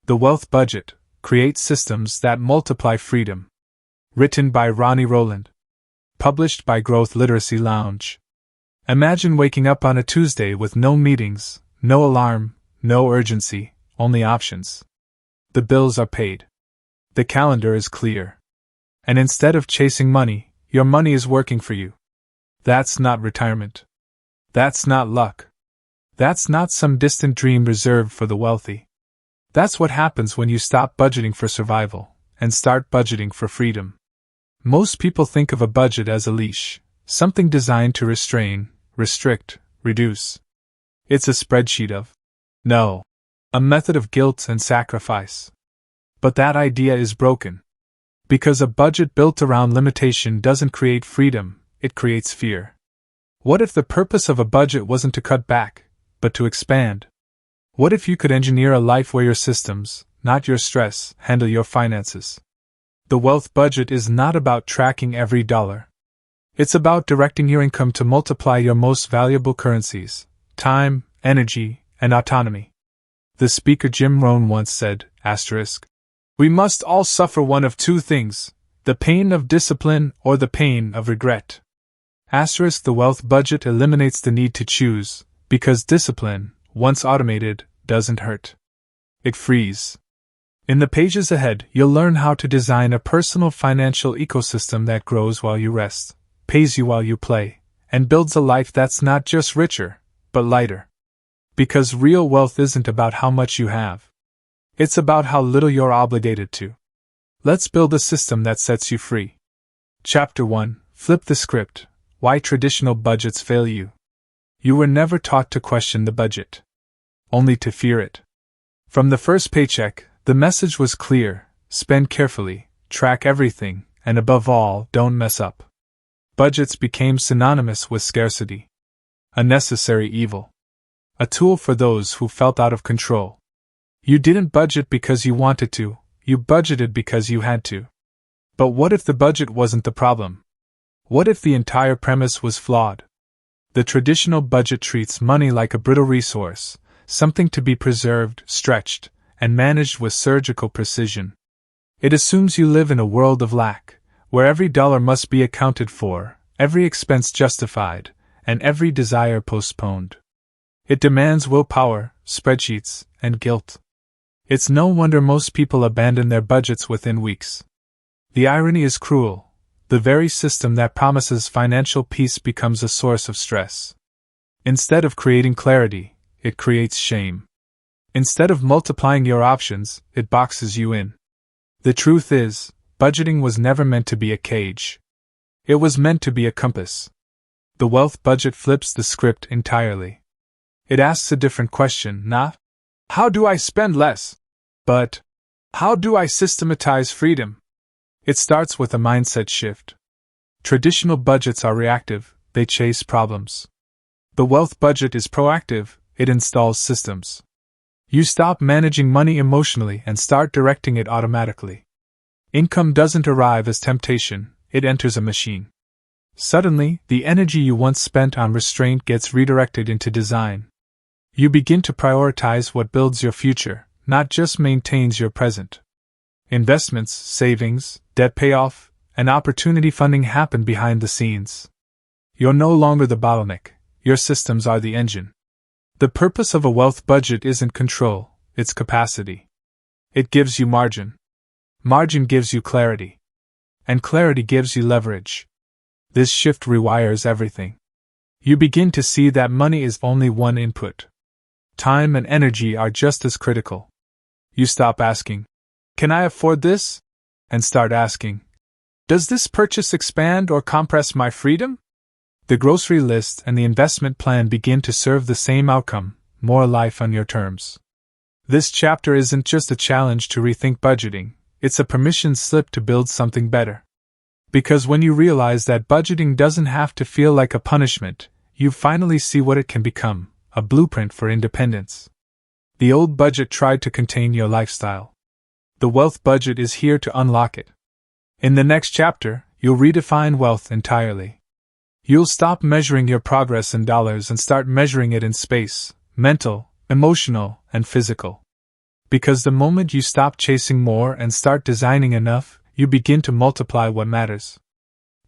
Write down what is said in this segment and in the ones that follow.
The Wealth Budget: Create Systems That Multiply Freedom. Written by Ronnie Rowland. Published by Growth Literacy Lounge. Imagine waking up on a Tuesday with no meetings, no alarm, no urgency, only options. The bills are paid. The calendar is clear. And instead of chasing money, your money is working for you. That's not retirement. That's not luck. That's not some distant dream reserved for the wealthy. That's what happens when you stop budgeting for survival and start budgeting for freedom. Most people think of a budget as a leash, something designed to restrain, restrict, reduce. It's a spreadsheet of a method of guilt and sacrifice. But that idea is broken. Because a budget built around limitation doesn't create freedom, it creates fear. What if the purpose of a budget wasn't to cut back, but to expand? What if you could engineer a life where your systems, not your stress, handle your finances? The Wealth Budget is not about tracking every dollar. It's about directing your income to multiply your most valuable currencies: time, energy, and autonomy. The speaker Jim Rohn once said, "We must all suffer one of two things, the pain of discipline or the pain of regret." The Wealth Budget eliminates the need to choose, because discipline, once automated, doesn't hurt. It frees. In the pages ahead, you'll learn how to design a personal financial ecosystem that grows while you rest, pays you while you play, and builds a life that's not just richer, but lighter. Because real wealth isn't about how much you have. It's about how little you're obligated to. Let's build a system that sets you free. Chapter 1: Flip the Script: Why Traditional Budgets Fail You. You were never taught to question the budget. Only to fear it. From the first paycheck, the message was clear: spend carefully, track everything, and above all, don't mess up. Budgets became synonymous with scarcity. A necessary evil. A tool for those who felt out of control. You didn't budget because you wanted to, you budgeted because you had to. But what if the budget wasn't the problem? What if the entire premise was flawed? The traditional budget treats money like a brittle resource, something to be preserved, stretched, and managed with surgical precision. It assumes you live in a world of lack, where every dollar must be accounted for, every expense justified, and every desire postponed. It demands willpower, spreadsheets, and guilt. It's no wonder most people abandon their budgets within weeks. The irony is cruel. The very system that promises financial peace becomes a source of stress. Instead of creating clarity, it creates shame. Instead of multiplying your options, it boxes you in. The truth is, budgeting was never meant to be a cage. It was meant to be a compass. The Wealth Budget flips the script entirely. It asks a different question, not, "How do I spend less?" but, "How do I systematize freedom?" It starts with a mindset shift. Traditional budgets are reactive, they chase problems. The Wealth Budget is proactive, it installs systems. You stop managing money emotionally and start directing it automatically. Income doesn't arrive as temptation, it enters a machine. Suddenly, the energy you once spent on restraint gets redirected into design. You begin to prioritize what builds your future, not just maintains your present. Investments, savings, debt payoff, and opportunity funding happen behind the scenes. You're no longer the bottleneck, your systems are the engine. The purpose of a wealth budget isn't control, it's capacity. It gives you margin. Margin gives you clarity. And clarity gives you leverage. This shift rewires everything. You begin to see that money is only one input. Time and energy are just as critical. You stop asking, "Can I afford this?" and start asking, "Does this purchase expand or compress my freedom?" The grocery list and the investment plan begin to serve the same outcome: more life on your terms. This chapter isn't just a challenge to rethink budgeting, it's a permission slip to build something better. Because when you realize that budgeting doesn't have to feel like a punishment, you finally see what it can become: a blueprint for independence. The old budget tried to contain your lifestyle. The Wealth Budget is here to unlock it. In the next chapter, you'll redefine wealth entirely. You'll stop measuring your progress in dollars and start measuring it in space: mental, emotional, and physical. Because the moment you stop chasing more and start designing enough, you begin to multiply what matters.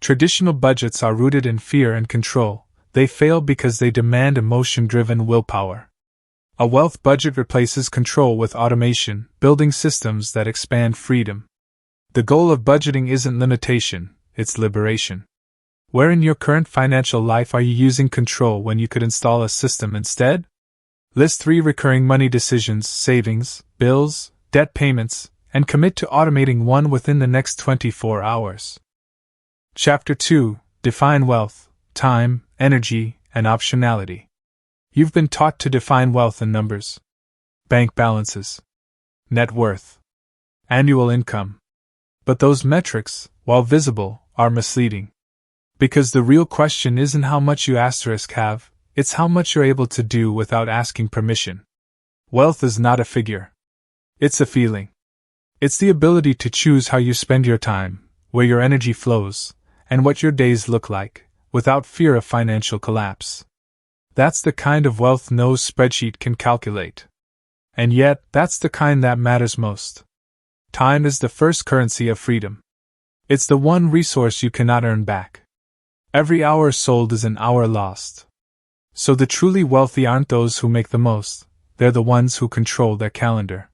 Traditional budgets are rooted in fear and control. They fail because they demand emotion-driven willpower. A wealth budget replaces control with automation, building systems that expand freedom. The goal of budgeting isn't limitation, it's liberation. Where in your current financial life are you using control when you could install a system instead? List 3 recurring money decisions: savings, bills, debt payments, and commit to automating one within the next 24 hours. Chapter 2: Define wealth, time, energy, and optionality. You've been taught to define wealth in numbers. Bank balances, net worth, annual income. But those metrics, while visible, are misleading. Because the real question isn't how much you have, it's how much you're able to do without asking permission. Wealth is not a figure. It's a feeling. It's the ability to choose how you spend your time, where your energy flows, and what your days look like, without fear of financial collapse. That's the kind of wealth no spreadsheet can calculate. And yet, that's the kind that matters most. Time is the first currency of freedom. It's the one resource you cannot earn back. Every hour sold is an hour lost. So the truly wealthy aren't those who make the most, they're the ones who control their calendar.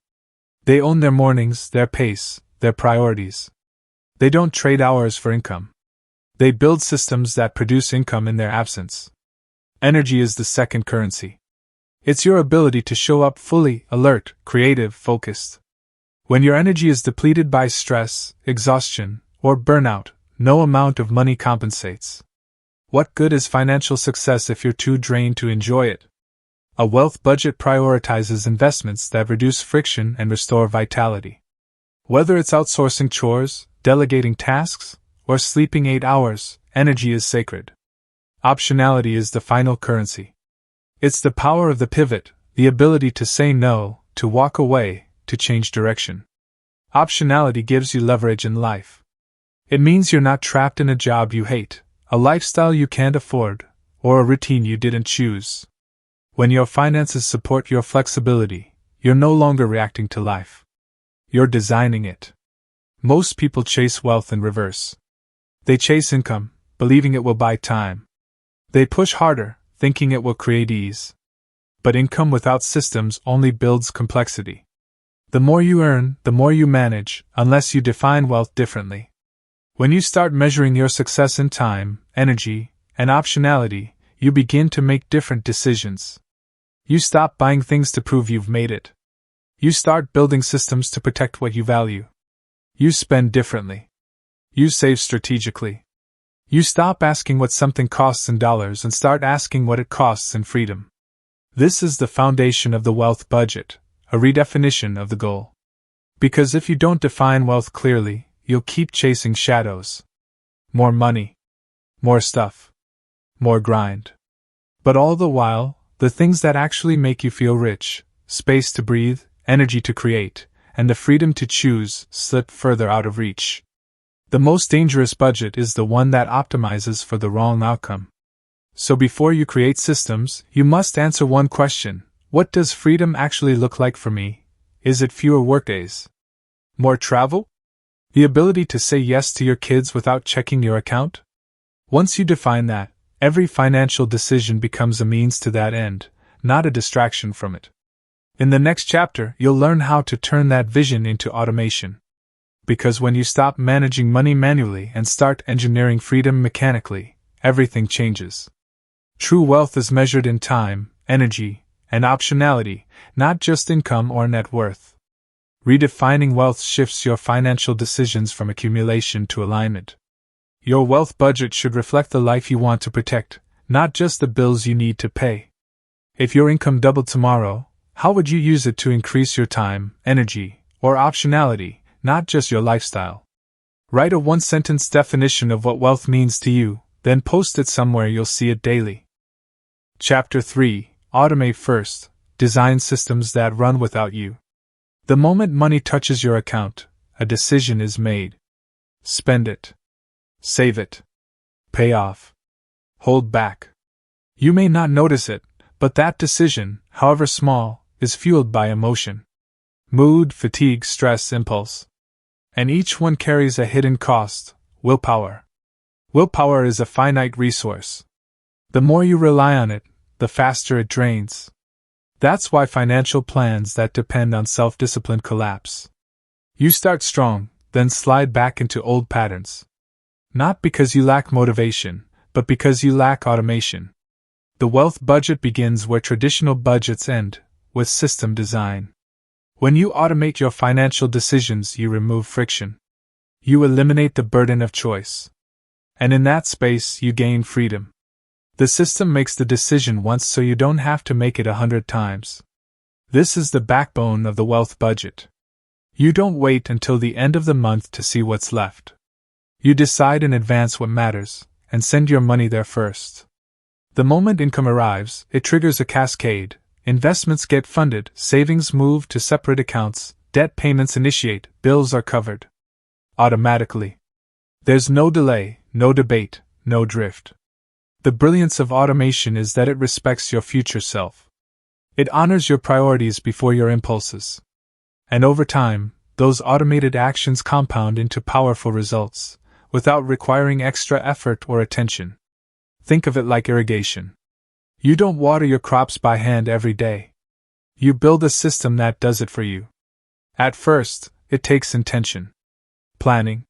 They own their mornings, their pace, their priorities. They don't trade hours for income. They build systems that produce income in their absence. Energy is the second currency. It's your ability to show up fully, alert, creative, focused. When your energy is depleted by stress, exhaustion, or burnout, no amount of money compensates. What good is financial success if you're too drained to enjoy it? A wealth budget prioritizes investments that reduce friction and restore vitality. Whether it's outsourcing chores, delegating tasks, or sleeping 8 hours, energy is sacred. Optionality is the final currency. It's the power of the pivot, the ability to say no, to walk away, to change direction. Optionality gives you leverage in life. It means you're not trapped in a job you hate, a lifestyle you can't afford, or a routine you didn't choose. When your finances support your flexibility, you're no longer reacting to life. You're designing it. Most people chase wealth in reverse. They chase income, believing it will buy time. They push harder, thinking it will create ease. But income without systems only builds complexity. The more you earn, the more you manage, unless you define wealth differently. When you start measuring your success in time, energy, and optionality, you begin to make different decisions. You stop buying things to prove you've made it. You start building systems to protect what you value. You spend differently. You save strategically. You stop asking what something costs in dollars and start asking what it costs in freedom. This is the foundation of the wealth budget, a redefinition of the goal. Because if you don't define wealth clearly, you'll keep chasing shadows. More money. More stuff. More grind. But all the while, the things that actually make you feel rich, space to breathe, energy to create, and the freedom to choose, slip further out of reach. The most dangerous budget is the one that optimizes for the wrong outcome. So before you create systems, you must answer one question: what does freedom actually look like for me? Is it fewer workdays? More travel? The ability to say yes to your kids without checking your account? Once you define that, every financial decision becomes a means to that end, not a distraction from it. In the next chapter, you'll learn how to turn that vision into automation. Because when you stop managing money manually and start engineering freedom mechanically, everything changes. True wealth is measured in time, energy, and optionality, not just income or net worth. Redefining wealth shifts your financial decisions from accumulation to alignment. Your wealth budget should reflect the life you want to protect, not just the bills you need to pay. If your income doubled tomorrow, how would you use it to increase your time, energy, or optionality, not just your lifestyle? Write a one-sentence definition of what wealth means to you, then post it somewhere you'll see it daily. Chapter 3: Automate first. Design systems that run without you. The moment money touches your account, a decision is made. Spend it. Save it. Pay off. Hold back. You may not notice it, but that decision, however small, is fueled by emotion. mood, fatigue, stress, impulse. And each one carries a hidden cost: willpower. Willpower is a finite resource. The more you rely on it, the faster it drains. That's why financial plans that depend on self-discipline collapse. You start strong, then slide back into old patterns. Not because you lack motivation, but because you lack automation. The wealth budget begins where traditional budgets end, with system design. When you automate your financial decisions, you remove friction. You eliminate the burden of choice. And in that space, you gain freedom. The system makes the decision once so you don't have to make it 100 times. This is the backbone of the wealth budget. You don't wait until the end of the month to see what's left. You decide in advance what matters, and send your money there first. The moment income arrives, it triggers a cascade. Investments get funded, savings move to separate accounts, debt payments initiate, bills are covered. Automatically. There's no delay, no debate, no drift. The brilliance of automation is that it respects your future self. It honors your priorities before your impulses. And over time, those automated actions compound into powerful results, without requiring extra effort or attention. Think of it like irrigation. You don't water your crops by hand every day. You build a system that does it for you. At first, it takes intention, planning,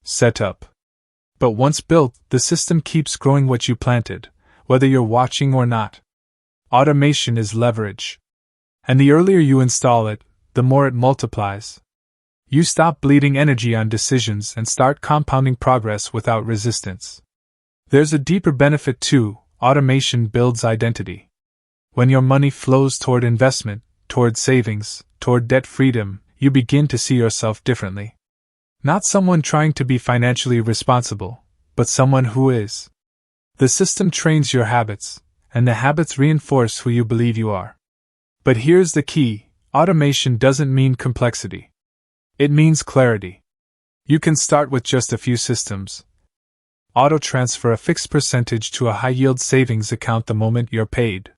setup. But once built, the system keeps growing what you planted, whether you're watching or not. Automation is leverage. And the earlier you install it, the more it multiplies. You stop bleeding energy on decisions and start compounding progress without resistance. There's a deeper benefit too: automation builds identity. When your money flows toward investment, toward savings, toward debt freedom, you begin to see yourself differently. Not someone trying to be financially responsible, but someone who is. The system trains your habits, and the habits reinforce who you believe you are. But here's the key: automation doesn't mean complexity. It means clarity. You can start with just a few systems. Auto-transfer a fixed percentage to a high-yield savings account the moment you're paid.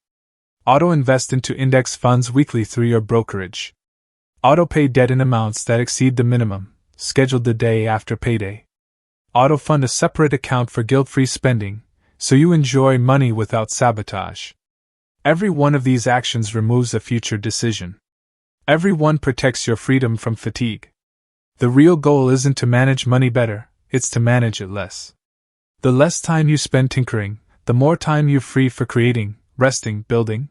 Auto-invest into index funds weekly through your brokerage. Auto-pay debt in amounts that exceed the minimum, scheduled the day after payday. Auto-fund a separate account for guilt-free spending, so you enjoy money without sabotage. Every one of these actions removes a future decision. Every one protects your freedom from fatigue. The real goal isn't to manage money better, it's to manage it less. The less time you spend tinkering, the more time you free for creating, resting, building.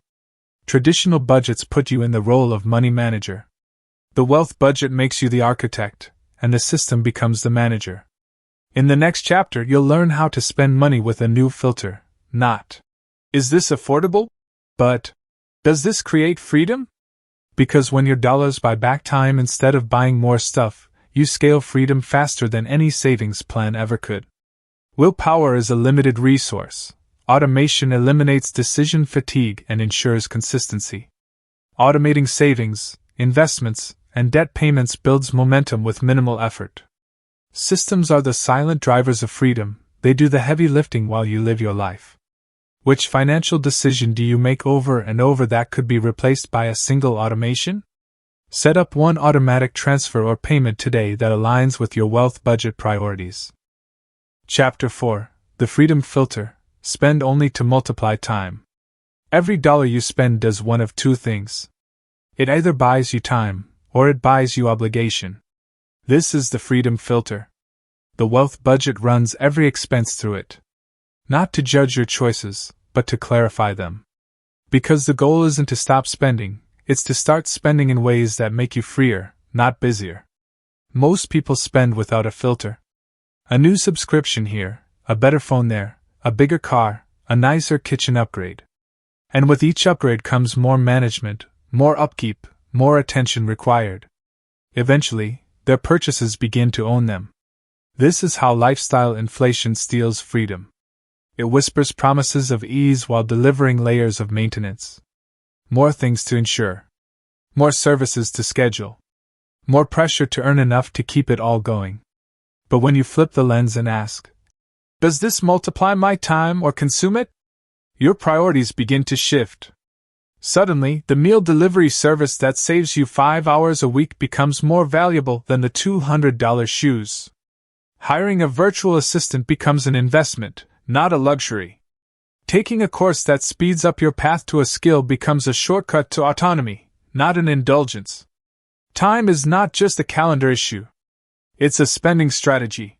Traditional budgets put you in the role of money manager. The wealth budget makes you the architect, and the system becomes the manager. In the next chapter, you'll learn how to spend money with a new filter: not, "Is this affordable?" but, "Does this create freedom?" Because when your dollars buy back time instead of buying more stuff, you scale freedom faster than any savings plan ever could. Willpower is a limited resource. Automation eliminates decision fatigue and ensures consistency. Automating savings, investments, and debt payments builds momentum with minimal effort. Systems are the silent drivers of freedom. They do the heavy lifting while you live your life. Which financial decision do you make over and over that could be replaced by a single automation? Set up one automatic transfer or payment today that aligns with your wealth budget priorities. Chapter 4: The Freedom Filter. Spend only to multiply time. Every dollar you spend does one of two things. It either buys you time, or it buys you obligation. This is the freedom filter. The wealth budget runs every expense through it. Not to judge your choices, but to clarify them. Because the goal isn't to stop spending, it's to start spending in ways that make you freer, not busier. Most people spend without a filter. A new subscription here, a better phone there, a bigger car, a nicer kitchen upgrade. And with each upgrade comes more management, more upkeep, more attention required. Eventually, their purchases begin to own them. This is how lifestyle inflation steals freedom. It whispers promises of ease while delivering layers of maintenance. More things to insure. More services to schedule. More pressure to earn enough to keep it all going. But when you flip the lens and ask, "Does this multiply my time or consume it?" your priorities begin to shift. Suddenly, the meal delivery service that saves you 5 hours a week becomes more valuable than the $200 shoes. Hiring a virtual assistant becomes an investment, not a luxury. Taking a course that speeds up your path to a skill becomes a shortcut to autonomy, not an indulgence. Time is not just a calendar issue. It's a spending strategy.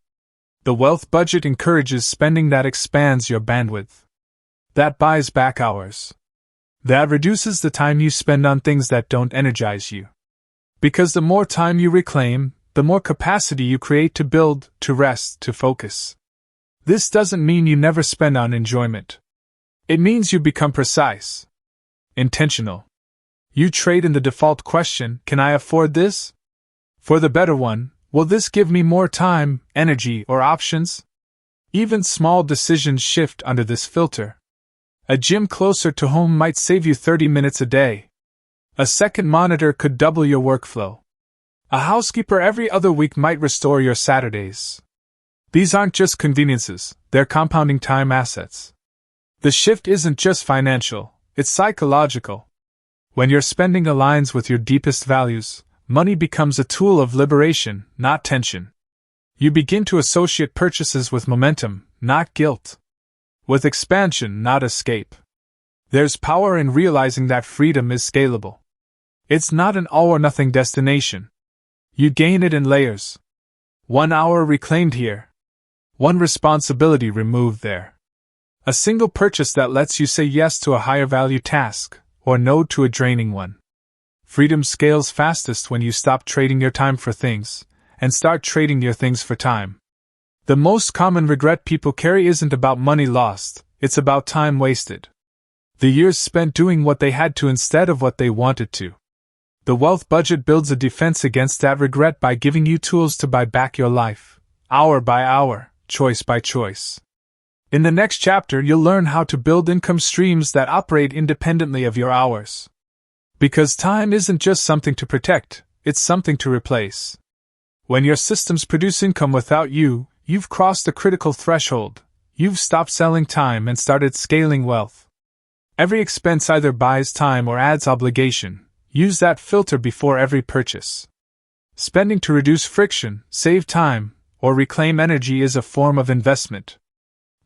The wealth budget encourages spending that expands your bandwidth. That buys back hours. That reduces the time you spend on things that don't energize you. Because the more time you reclaim, the more capacity you create to build, to rest, to focus. This doesn't mean you never spend on enjoyment. It means you become precise, intentional. You trade in the default question, can I afford this? For the better one, will this give me more time, energy, or options? Even small decisions shift under this filter. A gym closer to home might save you 30 minutes a day. A second monitor could double your workflow. A housekeeper every other week might restore your Saturdays. These aren't just conveniences, they're compounding time assets. The shift isn't just financial, it's psychological. When your spending aligns with your deepest values, money becomes a tool of liberation, not tension. You begin to associate purchases with momentum, not guilt. With expansion, not escape. There's power in realizing that freedom is scalable. It's not an all-or-nothing destination. You gain it in layers. 1 hour reclaimed here. One responsibility removed there. A single purchase that lets you say yes to a higher-value task, or no to a draining one. Freedom scales fastest when you stop trading your time for things, and start trading your things for time. The most common regret people carry isn't about money lost, it's about time wasted. The years spent doing what they had to instead of what they wanted to. The wealth budget builds a defense against that regret by giving you tools to buy back your life, hour by hour, choice by choice. In the next chapter, you'll learn how to build income streams that operate independently of your hours. Because time isn't just something to protect, it's something to replace. When your systems produce income without you, you've crossed a critical threshold. You've stopped selling time and started scaling wealth. Every expense either buys time or adds obligation. Use that filter before every purchase. Spending to reduce friction, save time, or reclaim energy is a form of investment.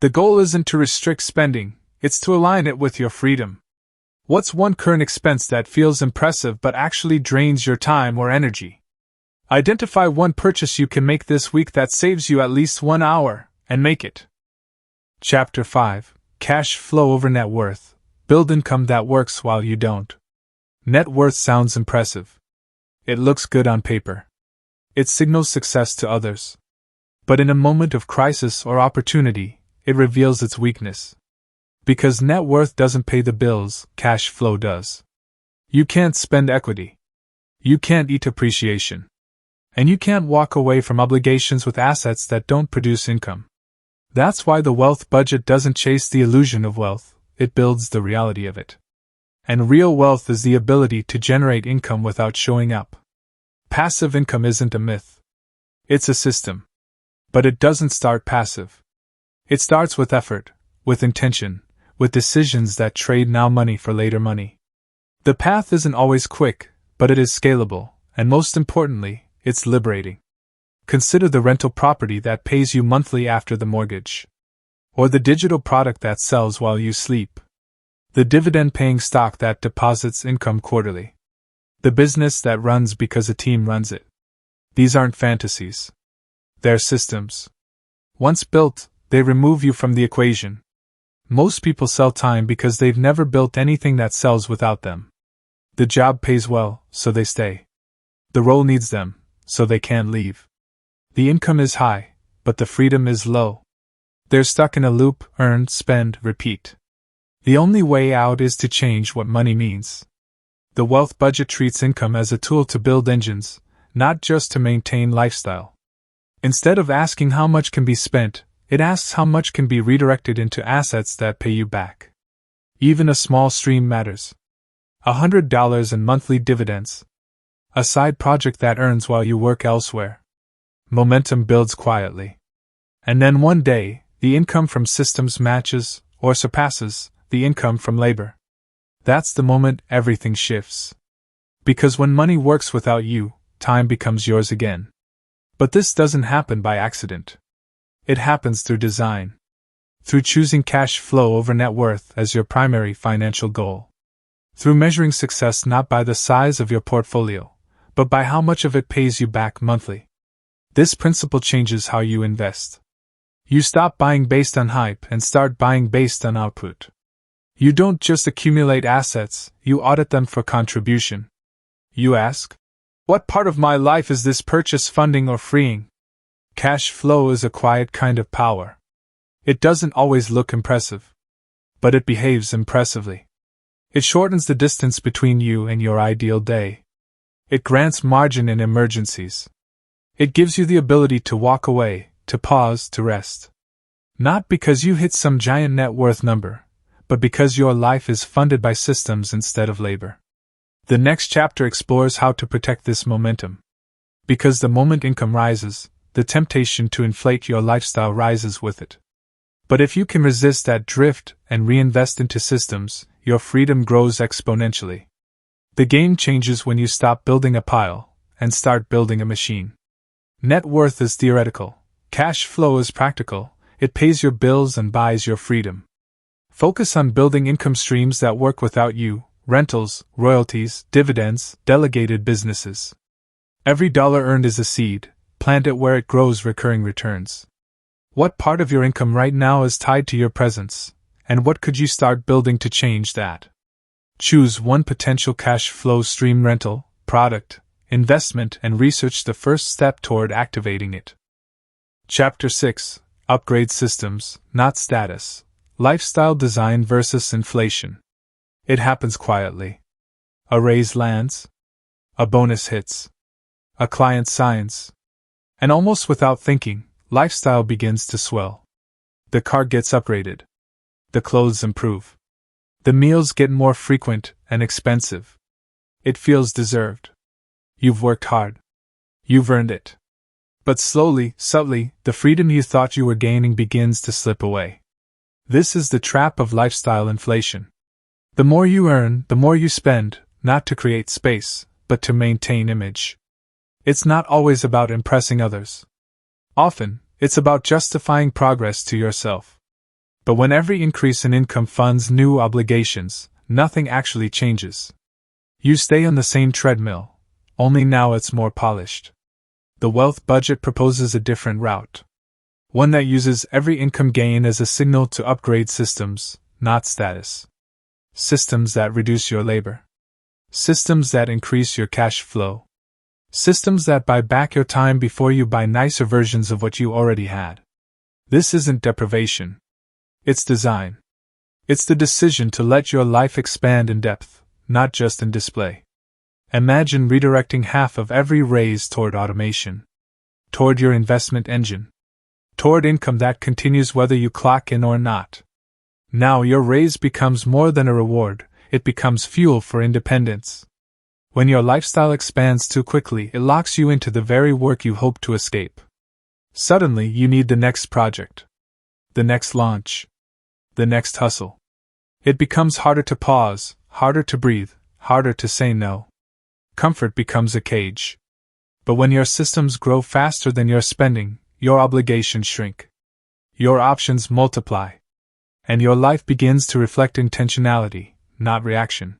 The goal isn't to restrict spending, it's to align it with your freedom. What's one current expense that feels impressive but actually drains your time or energy? Identify one purchase you can make this week that saves you at least 1 hour, and make it. Chapter 5: Cash Flow over Net Worth. Build income that works while you don't. Net worth sounds impressive. It looks good on paper. It signals success to others. But in a moment of crisis or opportunity, it reveals its weakness. Because net worth doesn't pay the bills, cash flow does. You can't spend equity. You can't eat appreciation. And you can't walk away from obligations with assets that don't produce income. That's why the wealth budget doesn't chase the illusion of wealth, it builds the reality of it. And real wealth is the ability to generate income without showing up. Passive income isn't a myth. It's a system. But it doesn't start passive. It starts with effort, with intention, with decisions that trade now money for later money. The path isn't always quick, but it is scalable, and most importantly, it's liberating. Consider the rental property that pays you monthly after the mortgage. Or the digital product that sells while you sleep. The dividend-paying stock that deposits income quarterly. The business that runs because a team runs it. These aren't fantasies. They're systems. Once built, they remove you from the equation. Most people sell time because they've never built anything that sells without them. The job pays well, so they stay. The role needs them, so they can't leave. The income is high, but the freedom is low. They're stuck in a loop: earn, spend, repeat. The only way out is to change what money means. The wealth budget treats income as a tool to build engines, not just to maintain lifestyle. Instead of asking how much can be spent, it asks how much can be redirected into assets that pay you back. Even a small stream matters. $100 in monthly dividends. A side project that earns while you work elsewhere. Momentum builds quietly. And then one day, the income from systems matches, or surpasses, the income from labor. That's the moment everything shifts. Because when money works without you, time becomes yours again. But this doesn't happen by accident. It happens through design. Through choosing cash flow over net worth as your primary financial goal. Through measuring success not by the size of your portfolio, but by how much of it pays you back monthly. This principle changes how you invest. You stop buying based on hype and start buying based on output. You don't just accumulate assets, you audit them for contribution. You ask, what part of my life is this purchase funding or freeing? Cash flow is a quiet kind of power. It doesn't always look impressive. But it behaves impressively. It shortens the distance between you and your ideal day. It grants margin in emergencies. It gives you the ability to walk away, to pause, to rest. Not because you hit some giant net worth number, but because your life is funded by systems instead of labor. The next chapter explores how to protect this momentum. Because the moment income rises, the temptation to inflate your lifestyle rises with it. But if you can resist that drift and reinvest into systems, your freedom grows exponentially. The game changes when you stop building a pile and start building a machine. Net worth is theoretical. Cash flow is practical. It pays your bills and buys your freedom. Focus on building income streams that work without you: rentals, royalties, dividends, delegated businesses. Every dollar earned is a seed. Plant it where it grows recurring returns. What part of your income right now is tied to your presence, and what could you start building to change that? Choose one potential cash flow stream: rental, product, investment, and research the first step toward activating it. Chapter 6: Upgrade systems, not status. Lifestyle design versus inflation. It happens quietly. A raise lands. A bonus hits. A client signs. And almost without thinking, lifestyle begins to swell. The car gets upgraded. The clothes improve. The meals get more frequent and expensive. It feels deserved. You've worked hard. You've earned it. But slowly, subtly, the freedom you thought you were gaining begins to slip away. This is the trap of lifestyle inflation. The more you earn, the more you spend, not to create space, but to maintain image. It's not always about impressing others. Often, it's about justifying progress to yourself. But when every increase in income funds new obligations, nothing actually changes. You stay on the same treadmill, only now it's more polished. The wealth budget proposes a different route. One that uses every income gain as a signal to upgrade systems, not status. Systems that reduce your labor. Systems that increase your cash flow. Systems that buy back your time before you buy nicer versions of what you already had. This isn't deprivation. It's design. It's the decision to let your life expand in depth, not just in display. Imagine redirecting half of every raise toward automation. Toward your investment engine. Toward income that continues whether you clock in or not. Now your raise becomes more than a reward, it becomes fuel for independence. When your lifestyle expands too quickly, it locks you into the very work you hope to escape. Suddenly you need the next project. The next launch. The next hustle. It becomes harder to pause, harder to breathe, harder to say no. Comfort becomes a cage. But when your systems grow faster than your spending, your obligations shrink. Your options multiply. And your life begins to reflect intentionality, not reaction.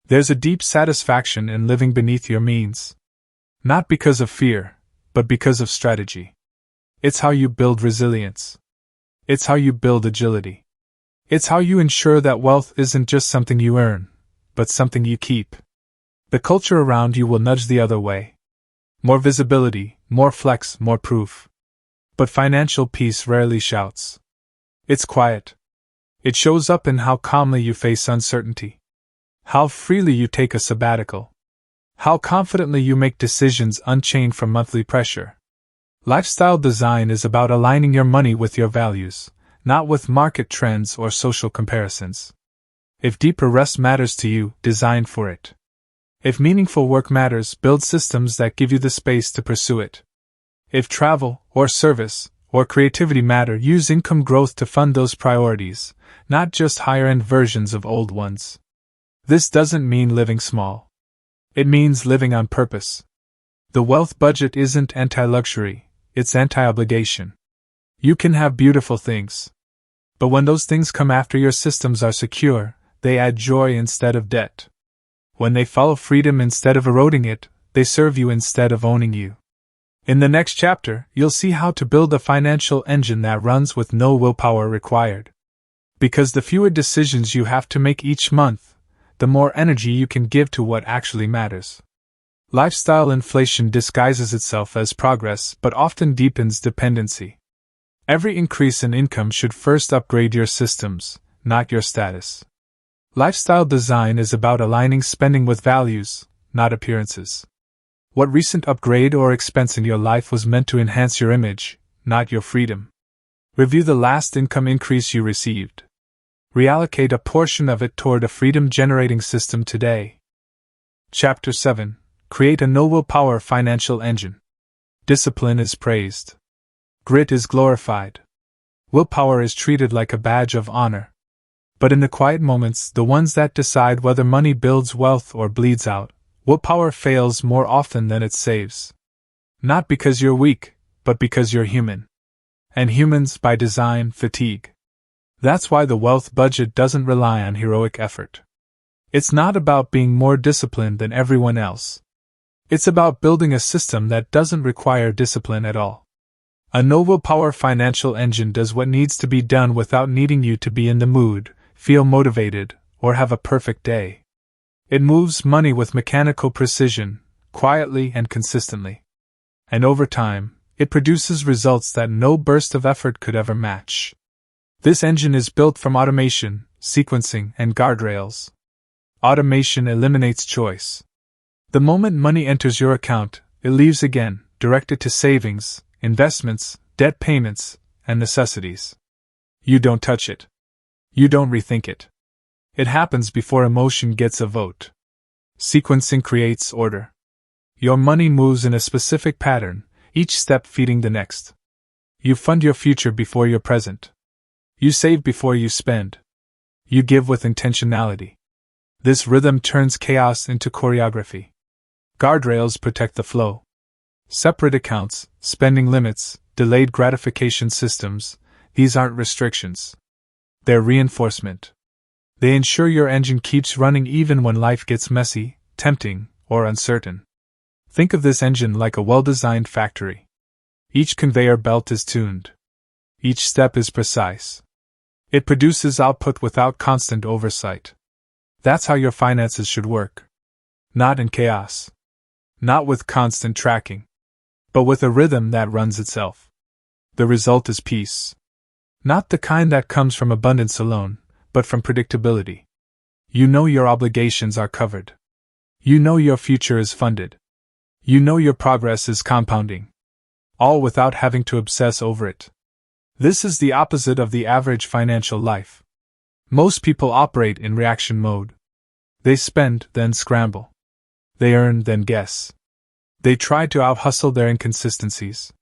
There's a deep satisfaction in living beneath your means. Not because of fear, but because of strategy. It's how you build resilience. It's how you build agility. It's how you ensure that wealth isn't just something you earn, but something you keep. The culture around you will nudge the other way. More visibility, more flex, more proof. But financial peace rarely shouts. It's quiet. It shows up in how calmly you face uncertainty. How freely you take a sabbatical. How confidently you make decisions unchained from monthly pressure. Lifestyle design is about aligning your money with your values, not with market trends or social comparisons. If deeper rest matters to you, design for it. If meaningful work matters, build systems that give you the space to pursue it. If travel, or service, or creativity matter, use income growth to fund those priorities, not just higher-end versions of old ones. This doesn't mean living small. It means living on purpose. The wealth budget isn't anti-luxury, it's anti-obligation. You can have beautiful things. But when those things come after your systems are secure, they add joy instead of debt. When they follow freedom instead of eroding it, they serve you instead of owning you. In the next chapter, you'll see how to build a financial engine that runs with no willpower required. Because the fewer decisions you have to make each month, the more energy you can give to what actually matters. Lifestyle inflation disguises itself as progress but often deepens dependency. Every increase in income should first upgrade your systems, not your status. Lifestyle design is about aligning spending with values, not appearances. What recent upgrade or expense in your life was meant to enhance your image, not your freedom? Review the last income increase you received. Reallocate a portion of it toward a freedom-generating system today. Chapter 7. Create a no-willpower financial engine. Discipline is praised. Grit is glorified. Willpower is treated like a badge of honor. But in the quiet moments, the ones that decide whether money builds wealth or bleeds out, willpower fails more often than it saves. Not because you're weak, but because you're human. And humans, by design, fatigue. That's why the wealth budget doesn't rely on heroic effort. It's not about being more disciplined than everyone else. It's about building a system that doesn't require discipline at all. A no-willpower financial engine does what needs to be done without needing you to be in the mood, feel motivated, or have a perfect day. It moves money with mechanical precision, quietly and consistently. And over time, it produces results that no burst of effort could ever match. This engine is built from automation, sequencing, and guardrails. Automation eliminates choice. The moment money enters your account, it leaves again, directed to savings, investments, debt payments, and necessities. You don't touch it. You don't rethink it. It happens before emotion gets a vote. Sequencing creates order. Your money moves in a specific pattern, each step feeding the next. You fund your future before your present. You save before you spend. You give with intentionality. This rhythm turns chaos into choreography. Guardrails protect the flow. Separate accounts, spending limits, delayed gratification systems, these aren't restrictions. They're reinforcement. They ensure your engine keeps running even when life gets messy, tempting, or uncertain. Think of this engine like a well-designed factory. Each conveyor belt is tuned. Each step is precise. It produces output without constant oversight. That's how your finances should work. Not in chaos. Not with constant tracking. But with a rhythm that runs itself. The result is peace. Not the kind that comes from abundance alone, but from predictability. You know your obligations are covered. You know your future is funded. You know your progress is compounding. All without having to obsess over it. This is the opposite of the average financial life. Most people operate in reaction mode. They spend, then scramble. They earn, then guess. They try to out-hustle their inconsistencies.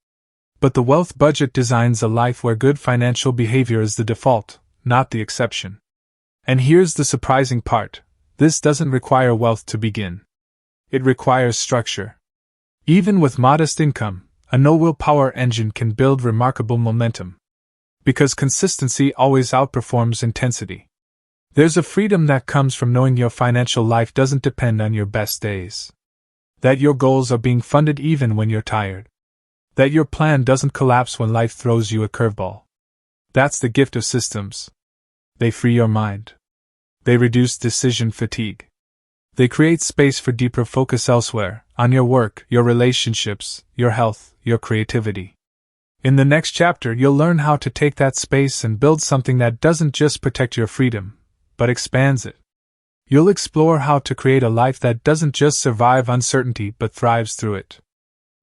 But the wealth budget designs a life where good financial behavior is the default, not the exception. And here's the surprising part: this doesn't require wealth to begin. It requires structure. Even with modest income, a no-willpower engine can build remarkable momentum. Because consistency always outperforms intensity. There's a freedom that comes from knowing your financial life doesn't depend on your best days. That your goals are being funded even when you're tired. That your plan doesn't collapse when life throws you a curveball. That's the gift of systems. They free your mind. They reduce decision fatigue. They create space for deeper focus elsewhere, on your work, your relationships, your health, your creativity. In the next chapter, you'll learn how to take that space and build something that doesn't just protect your freedom, but expands it. You'll explore how to create a life that doesn't just survive uncertainty but thrives through it.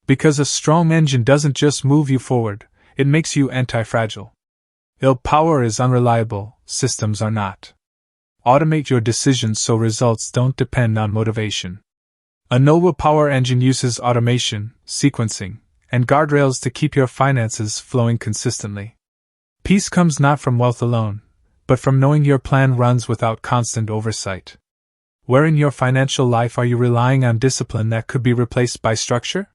Because a strong engine doesn't just move you forward, it makes you anti-fragile. Willpower is unreliable, systems are not. Automate your decisions so results don't depend on motivation. A no-willpower engine uses automation, sequencing, and guardrails to keep your finances flowing consistently. Peace comes not from wealth alone, but from knowing your plan runs without constant oversight. Where in your financial life are you relying on discipline that could be replaced by structure?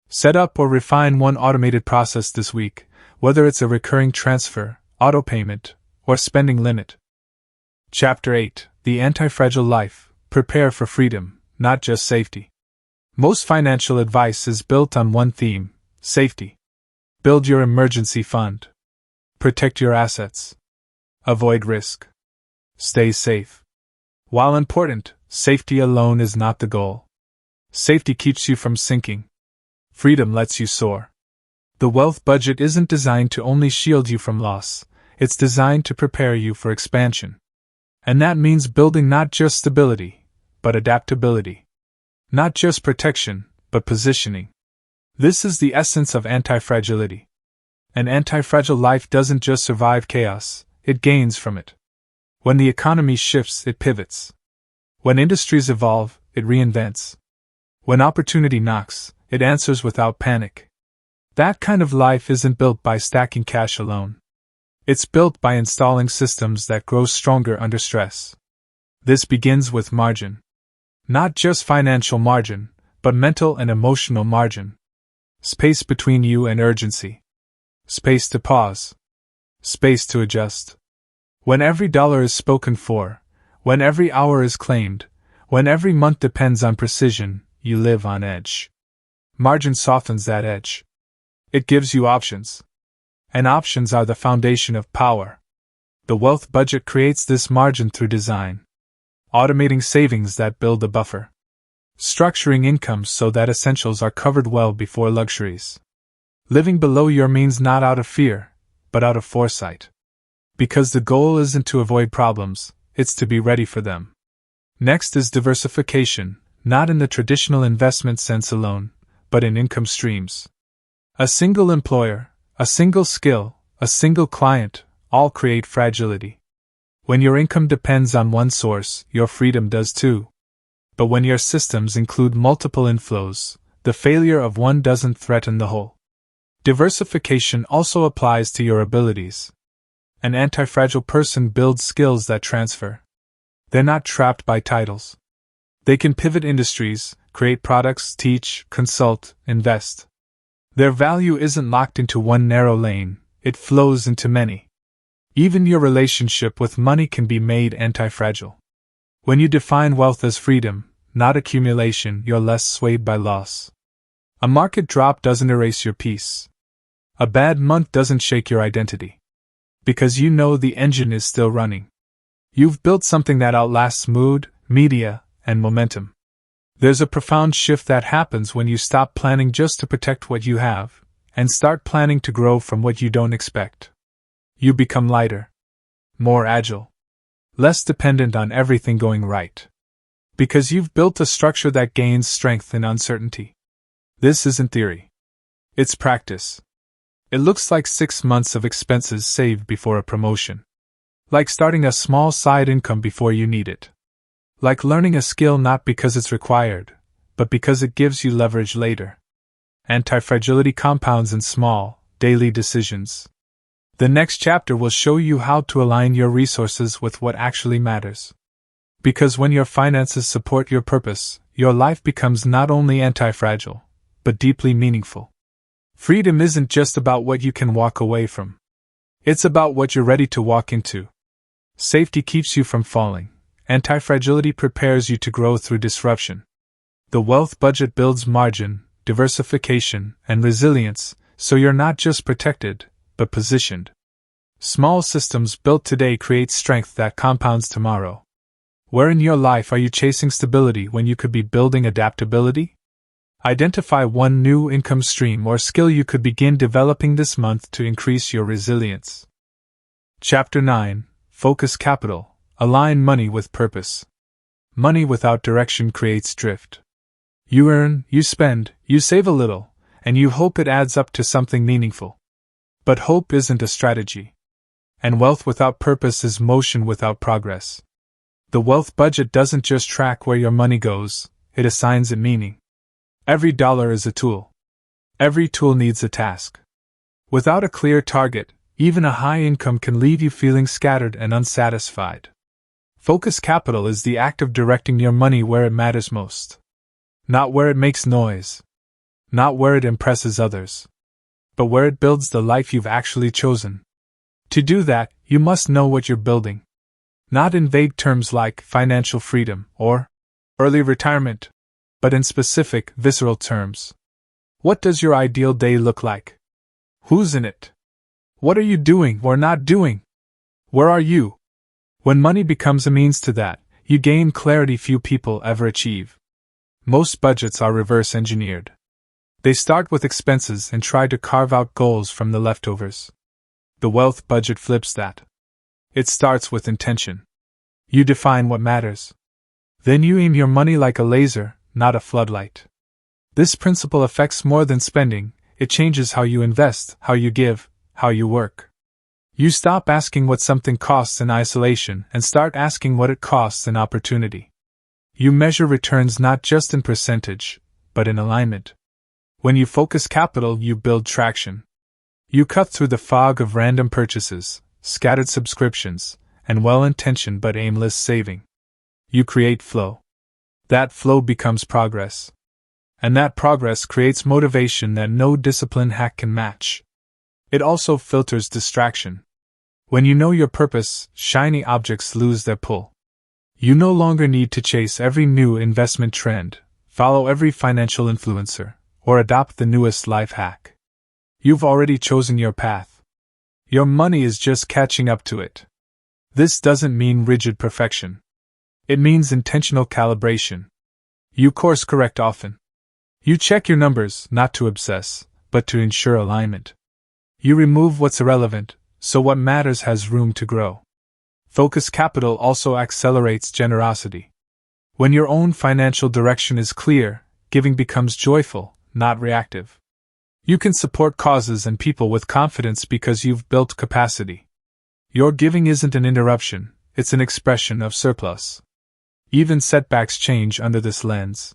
Set up or refine one automated process this week, whether it's a recurring transfer, auto payment, or spending limit. Chapter 8: The Anti-Fragile Life. Prepare for freedom, not just safety. Most financial advice is built on one theme: safety. Build your emergency fund. Protect your assets. Avoid risk. Stay safe. While important, safety alone is not the goal. Safety keeps you from sinking. Freedom lets you soar. The wealth budget isn't designed to only shield you from loss, it's designed to prepare you for expansion. And that means building not just stability, but adaptability. Not just protection, but positioning. This is the essence of anti-fragility. An anti-fragile life doesn't just survive chaos, it gains from it. When the economy shifts, it pivots. When industries evolve, it reinvents. When opportunity knocks, it answers without panic. That kind of life isn't built by stacking cash alone. It's built by installing systems that grow stronger under stress. This begins with margin. Not just financial margin, but mental and emotional margin. Space between you and urgency. Space to pause. Space to adjust. When every dollar is spoken for, when every hour is claimed, when every month depends on precision, you live on edge. Margin softens that edge. It gives you options. And options are the foundation of power. The wealth budget creates this margin through design. Automating savings that build a buffer. Structuring incomes so that essentials are covered well before luxuries. Living below your means not out of fear, but out of foresight. Because the goal isn't to avoid problems, it's to be ready for them. Next is diversification, not in the traditional investment sense alone, but in income streams. A single employer, a single skill, a single client, all create fragility. When your income depends on one source, your freedom does too. But when your systems include multiple inflows, the failure of one doesn't threaten the whole. Diversification also applies to your abilities. An anti-fragile person builds skills that transfer. They're not trapped by titles. They can pivot industries, create products, teach, consult, invest. Their value isn't locked into one narrow lane, it flows into many. Even your relationship with money can be made anti-fragile. When you define wealth as freedom, not accumulation, you're less swayed by loss. A market drop doesn't erase your peace. A bad month doesn't shake your identity. Because you know the engine is still running. You've built something that outlasts mood, media, and momentum. There's a profound shift that happens when you stop planning just to protect what you have, and start planning to grow from what you don't expect. You become lighter, more agile, less dependent on everything going right. Because you've built a structure that gains strength in uncertainty. This isn't theory. It's practice. It looks like 6 months of expenses saved before a promotion. Like starting a small side income before you need it. Like learning a skill not because it's required, but because it gives you leverage later. Anti-fragility compounds in small, daily decisions. The next chapter will show you how to align your resources with what actually matters. Because when your finances support your purpose, your life becomes not only anti-fragile, but deeply meaningful. Freedom isn't just about what you can walk away from. It's about what you're ready to walk into. Safety keeps you from falling. Anti-fragility prepares you to grow through disruption. The wealth budget builds margin, diversification, and resilience, so you're not just protected, but positioned. Small systems built today create strength that compounds tomorrow. Where in your life are you chasing stability when you could be building adaptability? Identify one new income stream or skill you could begin developing this month to increase your resilience. Chapter 9: Focus Capital. Align money with purpose. Money without direction creates drift. You earn, you spend, you save a little, and you hope it adds up to something meaningful. But hope isn't a strategy. And wealth without purpose is motion without progress. The wealth budget doesn't just track where your money goes, it assigns it meaning. Every dollar is a tool. Every tool needs a task. Without a clear target, even a high income can leave you feeling scattered and unsatisfied. Focus capital is the act of directing your money where it matters most. Not where it makes noise. Not where it impresses others. But where it builds the life you've actually chosen. To do that, you must know what you're building. Not in vague terms like financial freedom or early retirement, but in specific, visceral terms. What does your ideal day look like? Who's in it? What are you doing or not doing? Where are you? When money becomes a means to that, you gain clarity few people ever achieve. Most budgets are reverse engineered. They start with expenses and try to carve out goals from the leftovers. The wealth budget flips that. It starts with intention. You define what matters. Then you aim your money like a laser, not a floodlight. This principle affects more than spending, it changes how you invest, how you give, how you work. You stop asking what something costs in isolation and start asking what it costs in opportunity. You measure returns not just in percentage, but in alignment. When you focus capital, you build traction. You cut through the fog of random purchases, scattered subscriptions, and well-intentioned but aimless saving. You create flow. That flow becomes progress. And that progress creates motivation that no discipline hack can match. It also filters distraction. When you know your purpose, shiny objects lose their pull. You no longer need to chase every new investment trend, follow every financial influencer, or adopt the newest life hack. You've already chosen your path. Your money is just catching up to it. This doesn't mean rigid perfection. It means intentional calibration. You course correct often. You check your numbers, not to obsess, but to ensure alignment. You remove what's irrelevant, so what matters has room to grow. Focus capital also accelerates generosity. When your own financial direction is clear, giving becomes joyful, not reactive. You can support causes and people with confidence because you've built capacity. Your giving isn't an interruption, it's an expression of surplus. Even setbacks change under this lens.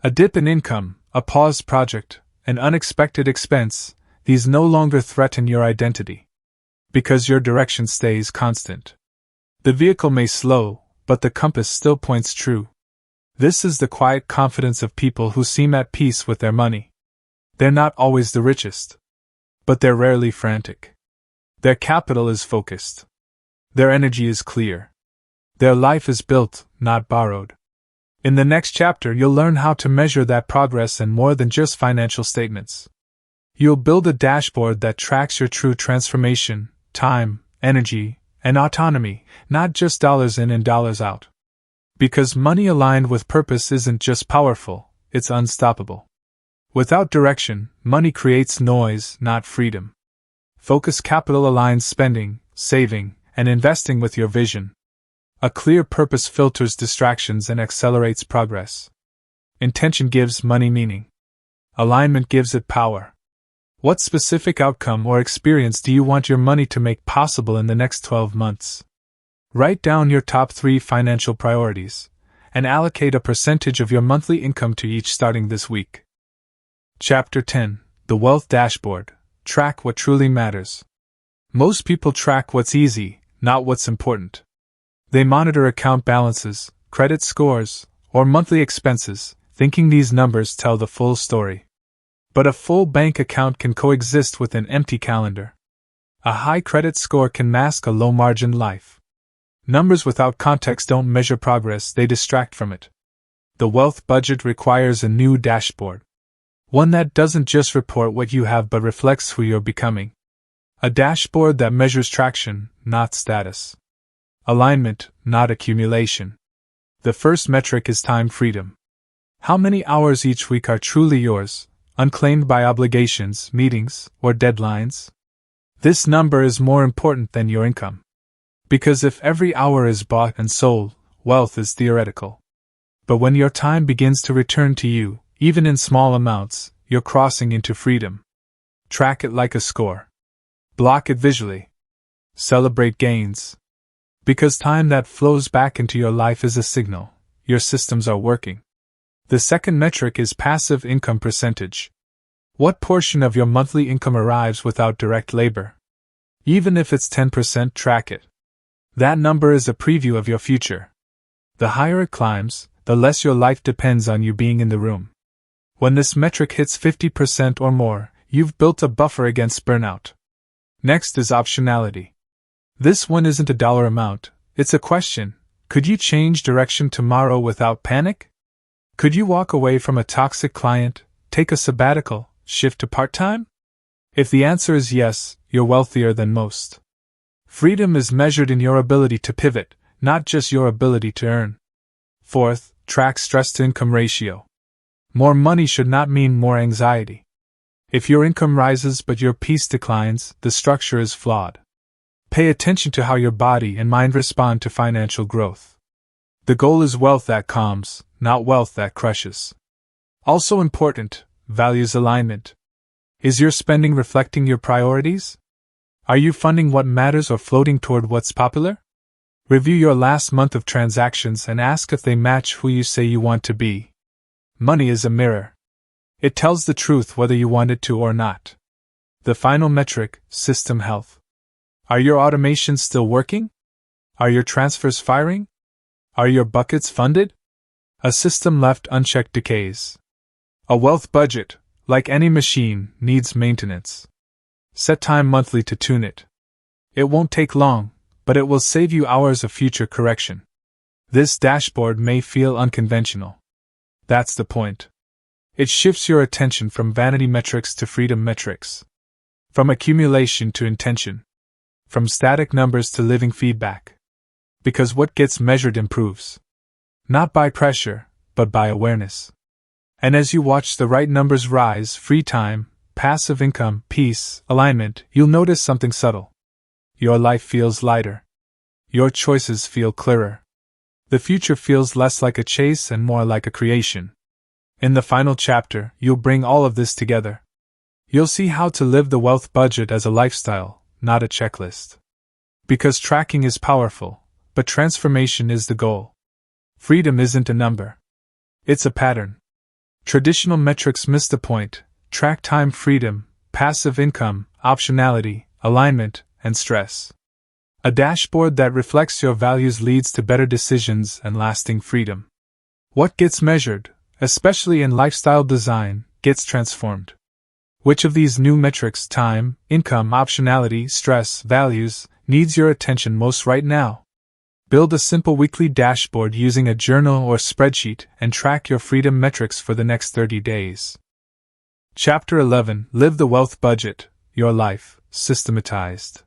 A dip in income, a paused project, an unexpected expense, these no longer threaten your identity. Because your direction stays constant. The vehicle may slow, but the compass still points true. This is the quiet confidence of people who seem at peace with their money. They're not always the richest. But they're rarely frantic. Their capital is focused. Their energy is clear. Their life is built, not borrowed. In the next chapter, you'll learn how to measure that progress in more than just financial statements. You'll build a dashboard that tracks your true transformation, time, energy, and autonomy, not just dollars in and dollars out. Because money aligned with purpose isn't just powerful, it's unstoppable. Without direction, money creates noise, not freedom. Focus capital aligns spending, saving, and investing with your vision. A clear purpose filters distractions and accelerates progress. Intention gives money meaning. Alignment gives it power. What specific outcome or experience do you want your money to make possible in the next 12 months? Write down your top 3 financial priorities, and allocate a percentage of your monthly income to each starting this week. Chapter 10: The Wealth Dashboard. Track what truly matters. Most people track what's easy, not what's important. They monitor account balances, credit scores, or monthly expenses, thinking these numbers tell the full story. But a full bank account can coexist with an empty calendar. A high credit score can mask a low-margin life. Numbers without context don't measure progress, they distract from it. The wealth budget requires a new dashboard. One that doesn't just report what you have but reflects who you're becoming. A dashboard that measures traction, not status. Alignment, not accumulation. The first metric is time freedom. How many hours each week are truly yours, unclaimed by obligations, meetings, or deadlines? This number is more important than your income. Because if every hour is bought and sold, wealth is theoretical. But when your time begins to return to you, even in small amounts, you're crossing into freedom. Track it like a score. Block it visually. Celebrate gains. Because time that flows back into your life is a signal, your systems are working. The second metric is passive income percentage. What portion of your monthly income arrives without direct labor? Even if it's 10%, track it. That number is a preview of your future. The higher it climbs, the less your life depends on you being in the room. When this metric hits 50% or more, you've built a buffer against burnout. Next is optionality. This one isn't a dollar amount, it's a question. Could you change direction tomorrow without panic? Could you walk away from a toxic client, take a sabbatical, shift to part-time? If the answer is yes, you're wealthier than most. Freedom is measured in your ability to pivot, not just your ability to earn. Fourth, track stress-to-income ratio. More money should not mean more anxiety. If your income rises but your peace declines, the structure is flawed. Pay attention to how your body and mind respond to financial growth. The goal is wealth that calms, not wealth that crushes. Also important, values alignment. Is your spending reflecting your priorities? Are you funding what matters or floating toward what's popular? Review your last month of transactions and ask if they match who you say you want to be. Money is a mirror. It tells the truth whether you want it to or not. The final metric, system health. Are your automations still working? Are your transfers firing? Are your buckets funded? A system left unchecked decays. A wealth budget, like any machine, needs maintenance. Set time monthly to tune it. It won't take long, but it will save you hours of future correction. This dashboard may feel unconventional. That's the point. It shifts your attention from vanity metrics to freedom metrics. From accumulation to intention. From static numbers to living feedback. Because what gets measured improves. Not by pressure, but by awareness. And as you watch the right numbers rise, free time, passive income, peace, alignment, you'll notice something subtle. Your life feels lighter. Your choices feel clearer. The future feels less like a chase and more like a creation. In the final chapter, you'll bring all of this together. You'll see how to live the wealth budget as a lifestyle, not a checklist. Because tracking is powerful, but transformation is the goal. Freedom isn't a number. It's a pattern. Traditional metrics miss the point. Track time, freedom, passive income, optionality, alignment, and stress. A dashboard that reflects your values leads to better decisions and lasting freedom. What gets measured, especially in lifestyle design, gets transformed. Which of these new metrics, time, income, optionality, stress, values, needs your attention most right now? Build a simple weekly dashboard using a journal or spreadsheet and track your freedom metrics for the next 30 days. Chapter 11. Live the Wealth Budget, Your Life, Systematized.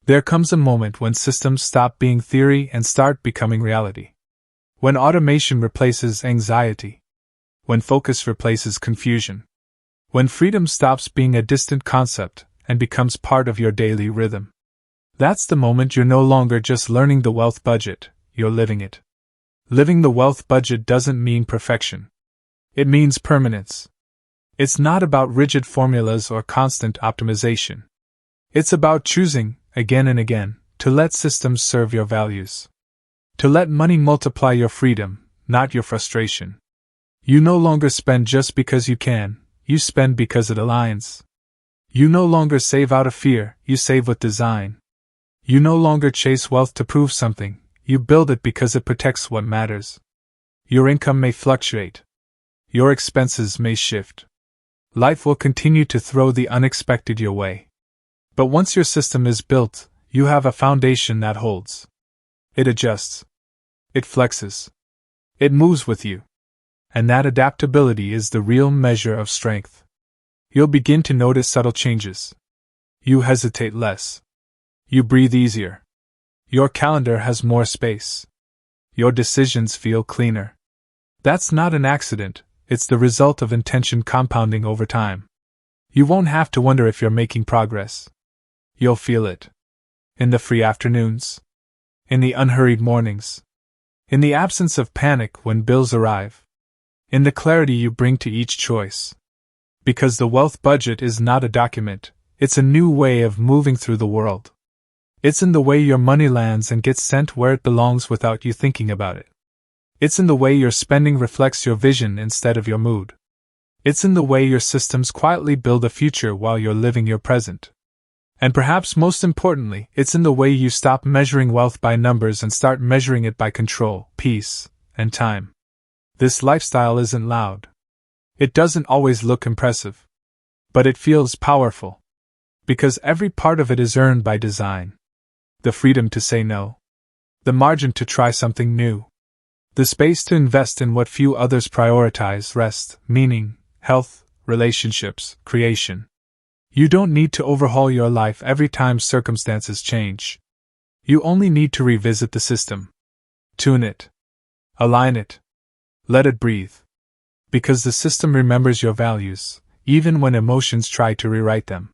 There comes a moment when systems stop being theory and start becoming reality. When automation replaces anxiety. When focus replaces confusion. When freedom stops being a distant concept and becomes part of your daily rhythm. That's the moment you're no longer just learning the wealth budget, you're living it. Living the wealth budget doesn't mean perfection. It means permanence. It's not about rigid formulas or constant optimization. It's about choosing, again and again, to let systems serve your values. To let money multiply your freedom, not your frustration. You no longer spend just because you can, you spend because it aligns. You no longer save out of fear, you save with design. You no longer chase wealth to prove something, you build it because it protects what matters. Your income may fluctuate. Your expenses may shift. Life will continue to throw the unexpected your way. But once your system is built, you have a foundation that holds. It adjusts. It flexes. It moves with you. And that adaptability is the real measure of strength. You'll begin to notice subtle changes. You hesitate less. You breathe easier. Your calendar has more space. Your decisions feel cleaner. That's not an accident, it's the result of intention compounding over time. You won't have to wonder if you're making progress. You'll feel it. In the free afternoons. In the unhurried mornings. In the absence of panic when bills arrive. In the clarity you bring to each choice. Because the wealth budget is not a document, it's a new way of moving through the world. It's in the way your money lands and gets sent where it belongs without you thinking about it. It's in the way your spending reflects your vision instead of your mood. It's in the way your systems quietly build a future while you're living your present. And perhaps most importantly, it's in the way you stop measuring wealth by numbers and start measuring it by control, peace, and time. This lifestyle isn't loud. It doesn't always look impressive. But it feels powerful. Because every part of it is earned by design. The freedom to say no. The margin to try something new. The space to invest in what few others prioritize: rest, meaning, health, relationships, creation. You don't need to overhaul your life every time circumstances change. You only need to revisit the system. Tune it. Align it. Let it breathe. Because the system remembers your values, even when emotions try to rewrite them.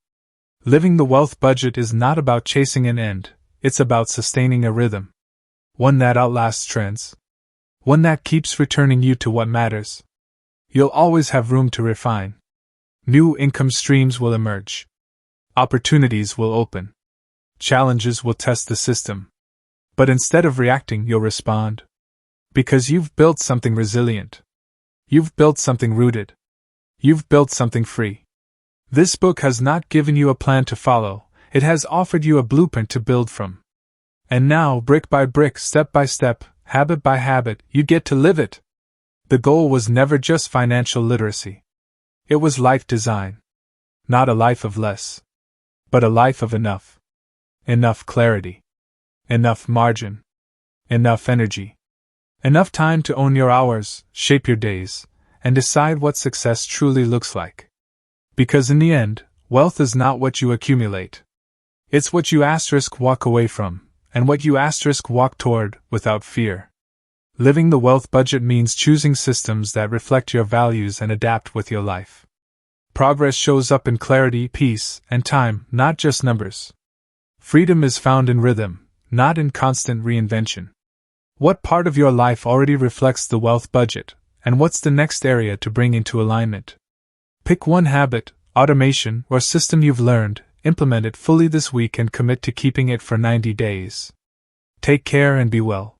Living the wealth budget is not about chasing an end, it's about sustaining a rhythm. One that outlasts trends. One that keeps returning you to what matters. You'll always have room to refine. New income streams will emerge. Opportunities will open. Challenges will test the system. But instead of reacting, you'll respond. Because you've built something resilient. You've built something rooted. You've built something free. This book has not given you a plan to follow, it has offered you a blueprint to build from. And now, brick by brick, step by step, habit by habit, you get to live it. The goal was never just financial literacy. It was life design. Not a life of less. But a life of enough. Enough clarity. Enough margin. Enough energy. Enough time to own your hours, shape your days, and decide what success truly looks like. Because in the end, wealth is not what you accumulate. It's what you walk away from, and what you walk toward without fear. Living the wealth budget means choosing systems that reflect your values and adapt with your life. Progress shows up in clarity, peace, and time, not just numbers. Freedom is found in rhythm, not in constant reinvention. What part of your life already reflects the wealth budget, and what's the next area to bring into alignment? Pick one habit, automation, or system you've learned, implement it fully this week and commit to keeping it for 90 days. Take care and be well.